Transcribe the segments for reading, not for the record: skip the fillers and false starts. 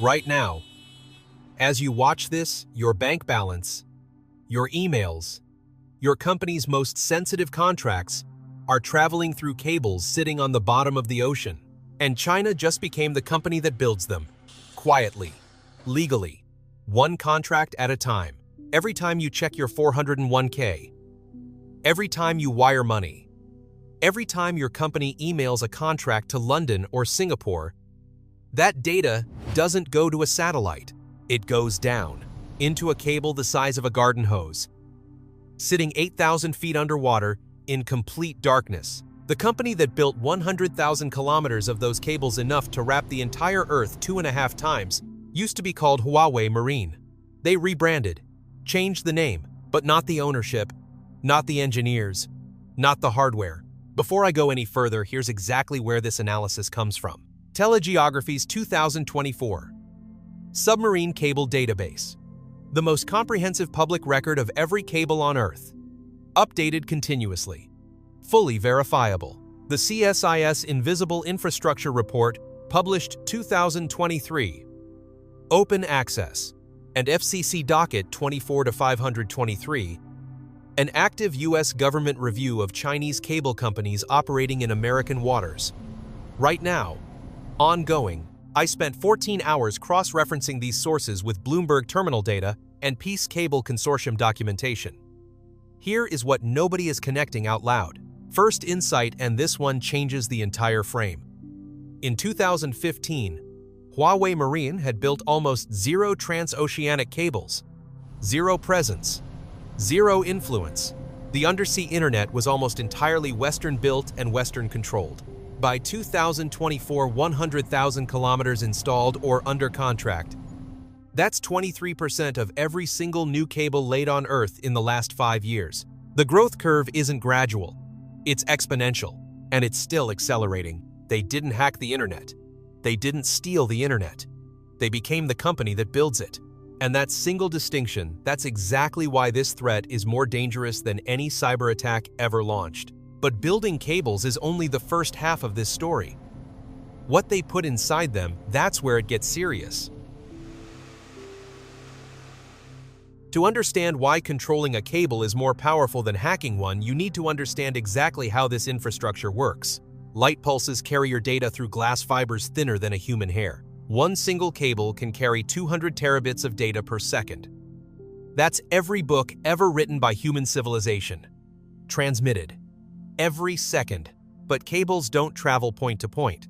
Right now, as you watch this, your bank balance, your emails, your company's most sensitive contracts are traveling through cables sitting on the bottom of the ocean. And China just became the company that builds them. Quietly, legally, one contract at a time. Every time you check your 401k, every time you wire money, every time your company emails a contract to London or Singapore, that data doesn't go to a satellite. It goes down into a cable the size of a garden hose, sitting 8,000 feet underwater in complete darkness. The company that built 100,000 kilometers of those cables, enough to wrap the entire Earth 2.5 times, used to be called Huawei Marine. They rebranded, changed the name, but not the ownership, not the engineers, not the hardware. Before I go any further, here's exactly where this analysis comes from. Telegeography's 2024 Submarine Cable Database, the most comprehensive public record of every cable on Earth, updated continuously, fully verifiable. The CSIS Invisible Infrastructure Report, published 2023, open access, and FCC Docket 24-523, an active U.S. government review of Chinese cable companies operating in American waters. Right now, ongoing, I spent 14 hours cross-referencing these sources with Bloomberg terminal data and Peace Cable Consortium documentation. Here is what nobody is connecting out loud. First insight, and this one changes the entire frame. In 2015, Huawei Marine had built almost zero transoceanic cables, zero presence, zero influence. The undersea internet was almost entirely Western-built and Western-controlled. By 2024, 100,000 kilometers installed or under contract. That's 23% of every single new cable laid on Earth in the last 5 years. The growth curve isn't gradual. It's exponential, and it's still accelerating. They didn't hack the internet. They didn't steal the internet. They became the company that builds it. And that single distinction, that's exactly why this threat is more dangerous than any cyber attack ever launched. But building cables is only the first half of this story. What they put inside them, that's where it gets serious. To understand why controlling a cable is more powerful than hacking one, you need to understand exactly how this infrastructure works. Light pulses carry your data through glass fibers thinner than a human hair. One single cable can carry 200 terabits of data per second. That's every book ever written by human civilization, transmitted every second. But cables don't travel point to point.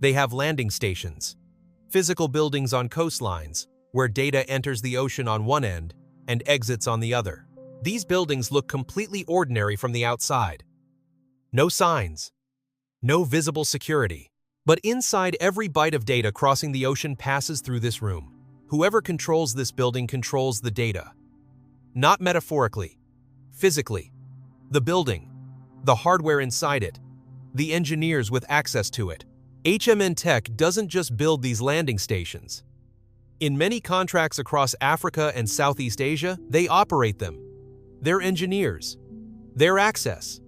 They have landing stations, physical buildings on coastlines, where data enters the ocean on one end and exits on the other. These buildings look completely ordinary from the outside. No signs, no visible security. But inside every byte of data crossing the ocean passes through this room. Whoever controls this building controls the data. Not metaphorically, physically. The building, the hardware inside it, the engineers with access to it. HMN Tech doesn't just build these landing stations. In many contracts across Africa and Southeast Asia, they operate them. Their engineers, their access,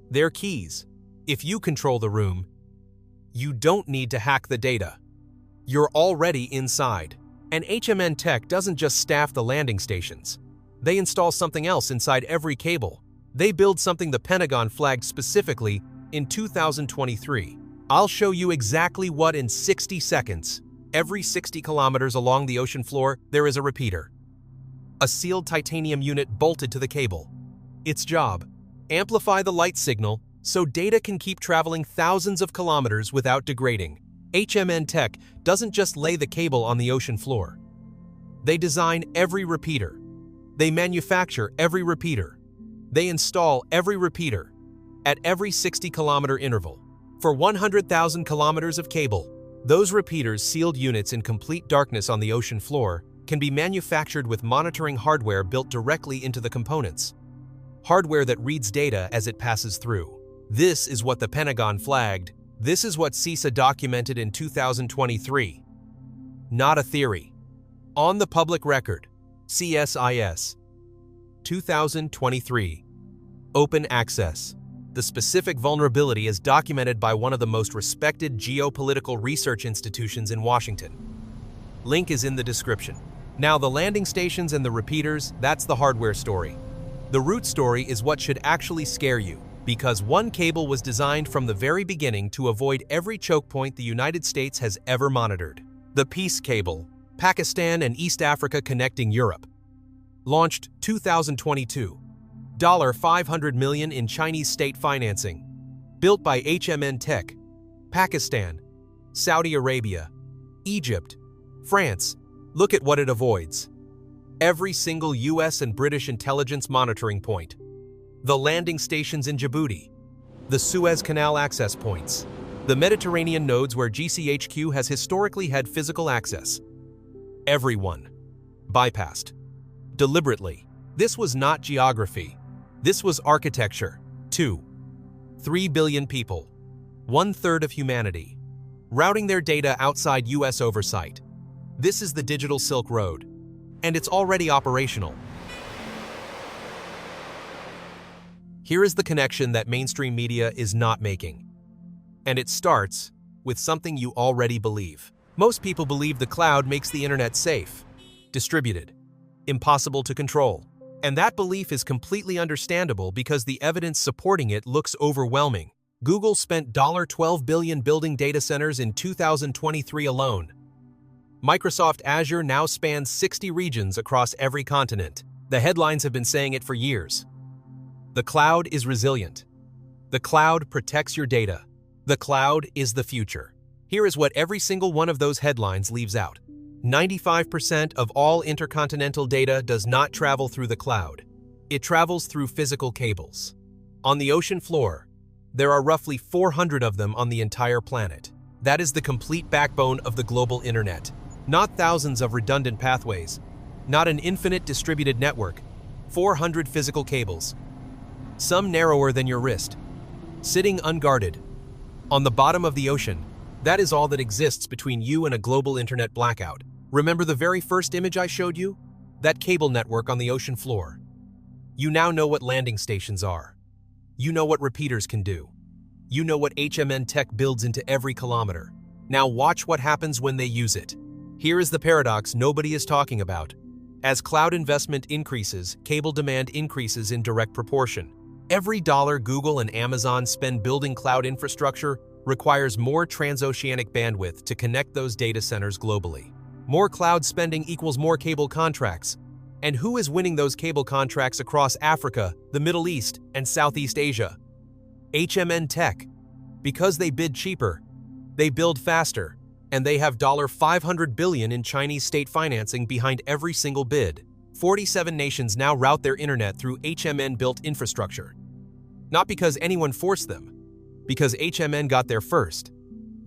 their keys. If you control the room, you don't need to hack the data. You're already inside. And HMN Tech doesn't just staff the landing stations. They install something else inside every cable. They build something the Pentagon flagged specifically in 2023. I'll show you exactly what in 60 seconds. Every 60 kilometers along the ocean floor, there is a repeater. A sealed titanium unit bolted to the cable. Its job: amplify the light signal so data can keep traveling thousands of kilometers without degrading. HMN Tech doesn't just lay the cable on the ocean floor. They design every repeater. They manufacture every repeater. They install every repeater at every 60-kilometer interval. For 100,000 kilometers of cable, those repeaters, sealed units in complete darkness on the ocean floor, can be manufactured with monitoring hardware built directly into the components. Hardware that reads data as it passes through. This is what the Pentagon flagged. This is what CISA documented in 2023. Not a theory. On the public record. CSIS. 2023. Open access. The specific vulnerability is documented by one of the most respected geopolitical research institutions in Washington. Link is in the description. Now, the landing stations and the repeaters, that's the hardware story. The root story is what should actually scare you, because one cable was designed from the very beginning to avoid every choke point the United States has ever monitored. The Peace Cable, Pakistan and East Africa connecting Europe. Launched 2022. $500 million in Chinese state financing. Built by HMN Tech. Pakistan, Saudi Arabia, Egypt, France. Look at what it avoids. Every single US and British intelligence monitoring point. The landing stations in Djibouti. The Suez Canal access points. The Mediterranean nodes where GCHQ has historically had physical access. Everyone. Bypassed. Deliberately. This was not geography. This was architecture. 3 billion people. 1/3 of humanity. Routing their data outside US oversight. This is the digital Silk Road. And it's already operational. Here is the connection that mainstream media is not making. And it starts with something you already believe. Most people believe the cloud makes the internet safe, distributed, impossible to control. And that belief is completely understandable because the evidence supporting it looks overwhelming. Google spent $12 billion building data centers in 2023 alone. Microsoft Azure now spans 60 regions across every continent. The headlines have been saying it for years. The cloud is resilient. The cloud protects your data. The cloud is the future. Here is what every single one of those headlines leaves out. 95% of all intercontinental data does not travel through the cloud. It travels through physical cables. On the ocean floor, there are roughly 400 of them on the entire planet. That is the complete backbone of the global internet. Not thousands of redundant pathways. Not an infinite distributed network. 400 physical cables. Some narrower than your wrist. Sitting unguarded. On the bottom of the ocean. That is all that exists between you and a global internet blackout. Remember the very first image I showed you? That cable network on the ocean floor. You now know what landing stations are. You know what repeaters can do. You know what HMN Tech builds into every kilometer. Now watch what happens when they use it. Here is the paradox nobody is talking about. As cloud investment increases, cable demand increases in direct proportion. Every dollar Google and Amazon spend building cloud infrastructure requires more transoceanic bandwidth to connect those data centers globally. More cloud spending equals more cable contracts. And who is winning those cable contracts across Africa, the Middle East, and Southeast Asia? HMN Tech. Because they bid cheaper, they build faster, and they have $500 billion in Chinese state financing behind every single bid. 47 nations now route their internet through HMN-built infrastructure. Not because anyone forced them, because HMN got there first,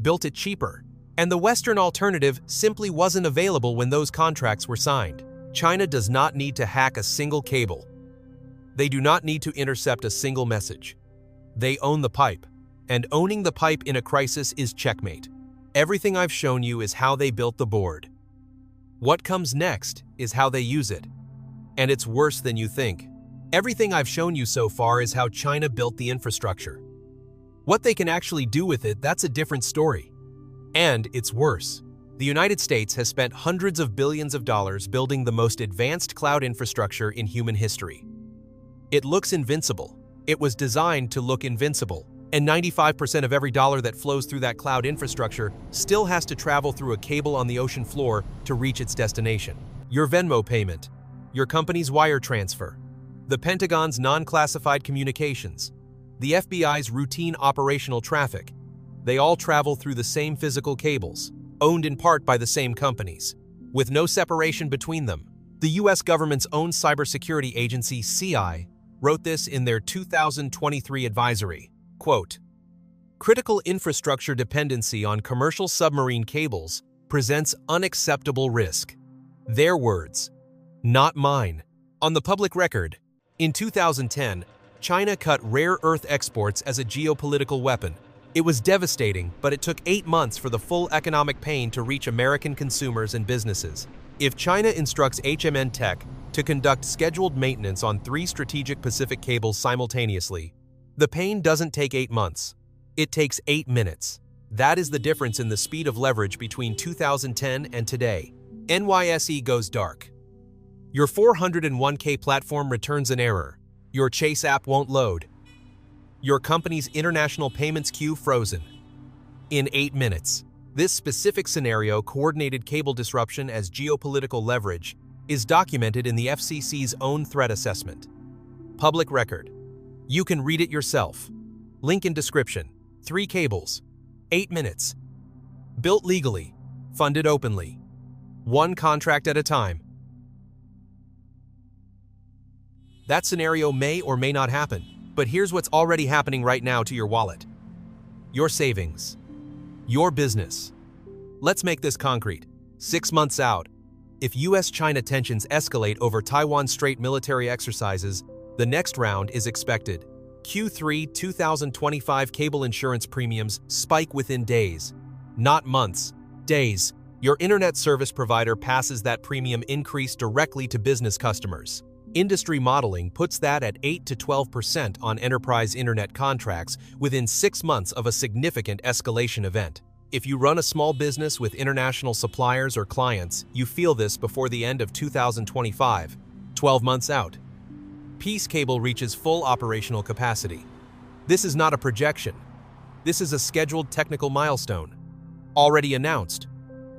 built it cheaper, and the Western alternative simply wasn't available when those contracts were signed. China does not need to hack a single cable. They do not need to intercept a single message. They own the pipe, and owning the pipe in a crisis is checkmate. Everything I've shown you is how they built the board. What comes next is how they use it. And it's worse than you think. Everything I've shown you so far is how China built the infrastructure. What they can actually do with it, that's a different story. And it's worse. The United States has spent hundreds of billions of dollars building the most advanced cloud infrastructure in human history. It looks invincible. It was designed to look invincible. And 95% of every dollar that flows through that cloud infrastructure still has to travel through a cable on the ocean floor to reach its destination. Your Venmo payment, your company's wire transfer, the Pentagon's non-classified communications, the FBI's routine operational traffic, they all travel through the same physical cables, owned in part by the same companies, with no separation between them. The US government's own cybersecurity agency, CI, wrote this in their 2023 advisory. Quote, "Critical infrastructure dependency on commercial submarine cables presents unacceptable risk." Their words, not mine. On the public record, in 2010, China cut rare earth exports as a geopolitical weapon. It was devastating, but it took 8 months for the full economic pain to reach American consumers and businesses. If China instructs HMN Tech to conduct scheduled maintenance on 3 strategic Pacific cables simultaneously, the pain doesn't take 8 months. It takes 8 minutes. That is the difference in the speed of leverage between 2010 and today. NYSE goes dark. Your 401k platform returns an error. Your Chase app won't load. Your company's international payments queue frozen. In 8 minutes. This specific scenario, coordinated cable disruption as geopolitical leverage, is documented in the FCC's own threat assessment. Public record. You can read it yourself. Link in description. 3 cables. 8 minutes. Built legally. Funded openly. 1 contract at a time. That scenario may or may not happen, but here's what's already happening right now to your wallet. Your savings. Your business. Let's make this concrete. 6 months out, if US-China tensions escalate over Taiwan Strait military exercises, the next round is expected. Q3 2025 cable insurance premiums spike within days, not months, days. Your internet service provider passes that premium increase directly to business customers. Industry modeling puts that at 8 to 12% on enterprise internet contracts within 6 months of a significant escalation event. If you run a small business with international suppliers or clients, you feel this before the end of 2025, 12 months out. Peace Cable reaches full operational capacity. This is not a projection. This is a scheduled technical milestone. Already announced.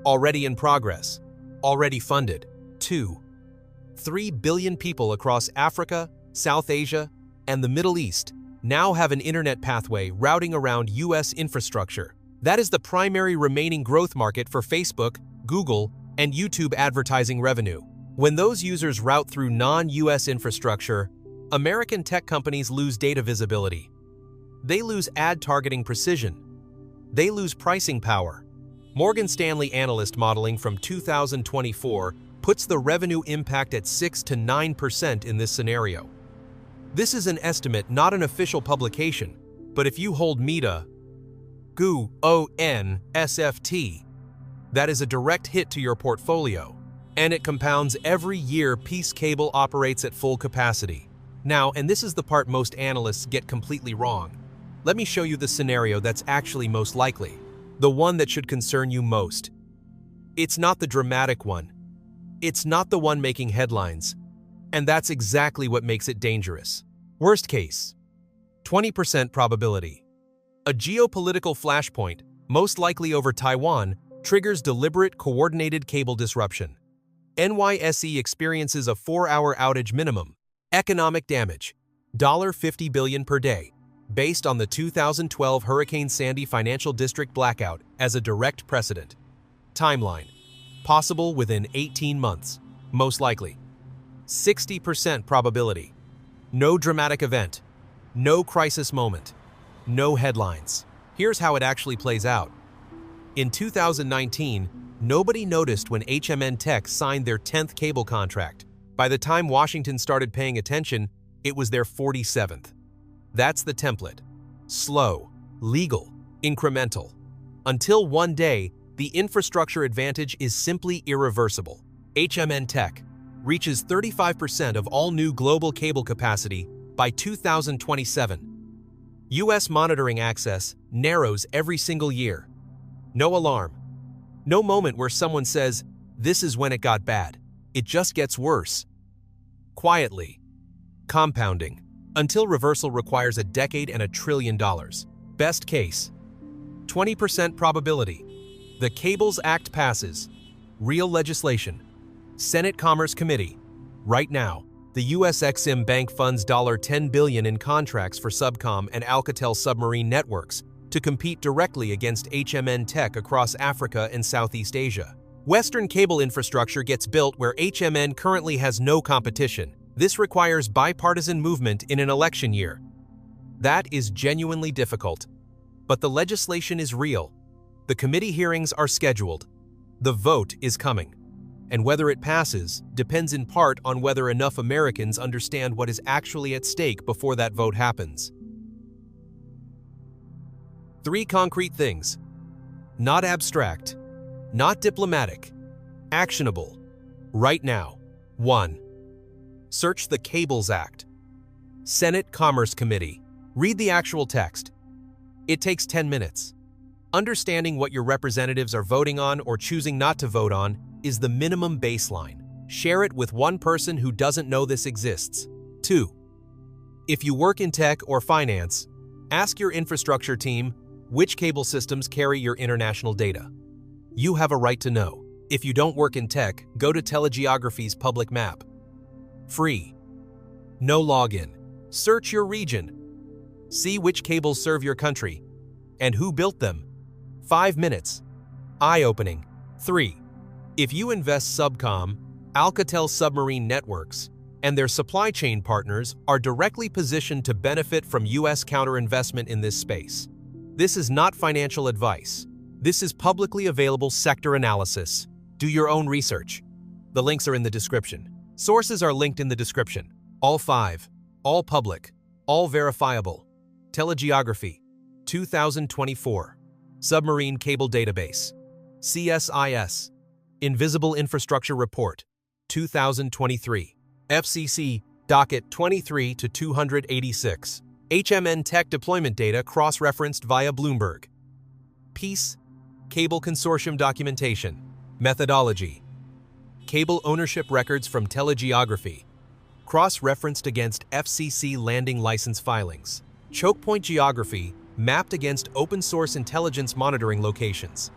Already in progress. Already funded. 3 billion people across Africa, South Asia, and the Middle East now have an internet pathway routing around US infrastructure. That is the primary remaining growth market for Facebook, Google, and YouTube advertising revenue. When those users route through non-US infrastructure, American tech companies lose data visibility. They lose ad targeting precision. They lose pricing power. Morgan Stanley analyst modeling from 2024 puts the revenue impact at 6 to 9% in this scenario. This is an estimate, not an official publication, but if you hold Meta, GOONSFT, that is a direct hit to your portfolio, and it compounds every year Peace Cable operates at full capacity. Now, and this is the part most analysts get completely wrong. Let me show you the scenario that's actually most likely, the one that should concern you most. It's not the dramatic one. It's not the one making headlines, and that's exactly what makes it dangerous. Worst case, 20% probability. A geopolitical flashpoint, most likely over Taiwan, triggers deliberate coordinated cable disruption. NYSE experiences a 4-hour outage minimum. Economic damage, $50 billion per day, based on the 2012 Hurricane Sandy Financial District blackout as a direct precedent. Timeline. Possible within 18 months, most likely. 60% probability. No dramatic event. No crisis moment. No headlines. Here's how it actually plays out. In 2019, nobody noticed when HMN Tech signed their 10th cable contract. By the time Washington started paying attention, it was their 47th. That's the template. Slow, legal, incremental. Until one day, the infrastructure advantage is simply irreversible. HMN Tech reaches 35% of all new global cable capacity by 2027. US monitoring access narrows every single year. No alarm. No moment where someone says, "This is when it got bad." It just gets worse. Quietly. Compounding. Until reversal requires a decade and $1 trillion. Best case. 20% probability. The Cables Act passes. Real legislation. Senate Commerce Committee. Right now, the US Exim Bank funds $10 billion in contracts for Subcom and Alcatel Submarine networks to compete directly against HMN Tech across Africa and Southeast Asia. Western cable infrastructure gets built where HMN currently has no competition. This requires bipartisan movement in an election year. That is genuinely difficult. But the legislation is real. The committee hearings are scheduled. The vote is coming. And whether it passes depends in part on whether enough Americans understand what is actually at stake before that vote happens. 3 concrete things. Not abstract. Not diplomatic. Actionable. Right now. 1. Search the Cables Act. Senate Commerce Committee. Read the actual text. It takes 10 minutes. Understanding what your representatives are voting on or choosing not to vote on is the minimum baseline. Share it with one person who doesn't know this exists. 2. If you work in tech or finance, ask your infrastructure team which cable systems carry your international data. You have a right to know. If you don't work in tech, go to Telegeography's public map. Free. No login. Search your region. See which cables serve your country and who built them. 5 minutes. Eye-opening. 3. If you invest Subcom, Alcatel Submarine Networks, and their supply chain partners are directly positioned to benefit from U.S. counterinvestment in this space. This is not financial advice. This is publicly available sector analysis. Do your own research. The links are in the description. Sources are linked in the description. All 5. All public. All verifiable. Telegeography. 2024. Submarine Cable Database. CSIS. Invisible Infrastructure Report. 2023. FCC. Docket 23-286. HMN Tech deployment data cross-referenced via Bloomberg. Peace. Cable Consortium documentation. Methodology. Cable ownership records from Telegeography. Cross-referenced against FCC landing license filings. Choke point geography mapped against open-source intelligence monitoring locations.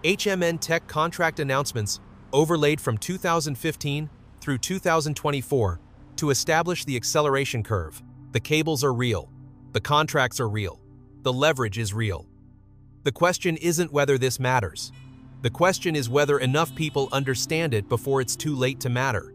HMN Tech contract announcements overlaid from 2015 through 2024 to establish the acceleration curve. The cables are real. The contracts are real. The leverage is real. The question isn't whether this matters. The question is whether enough people understand it before it's too late to matter.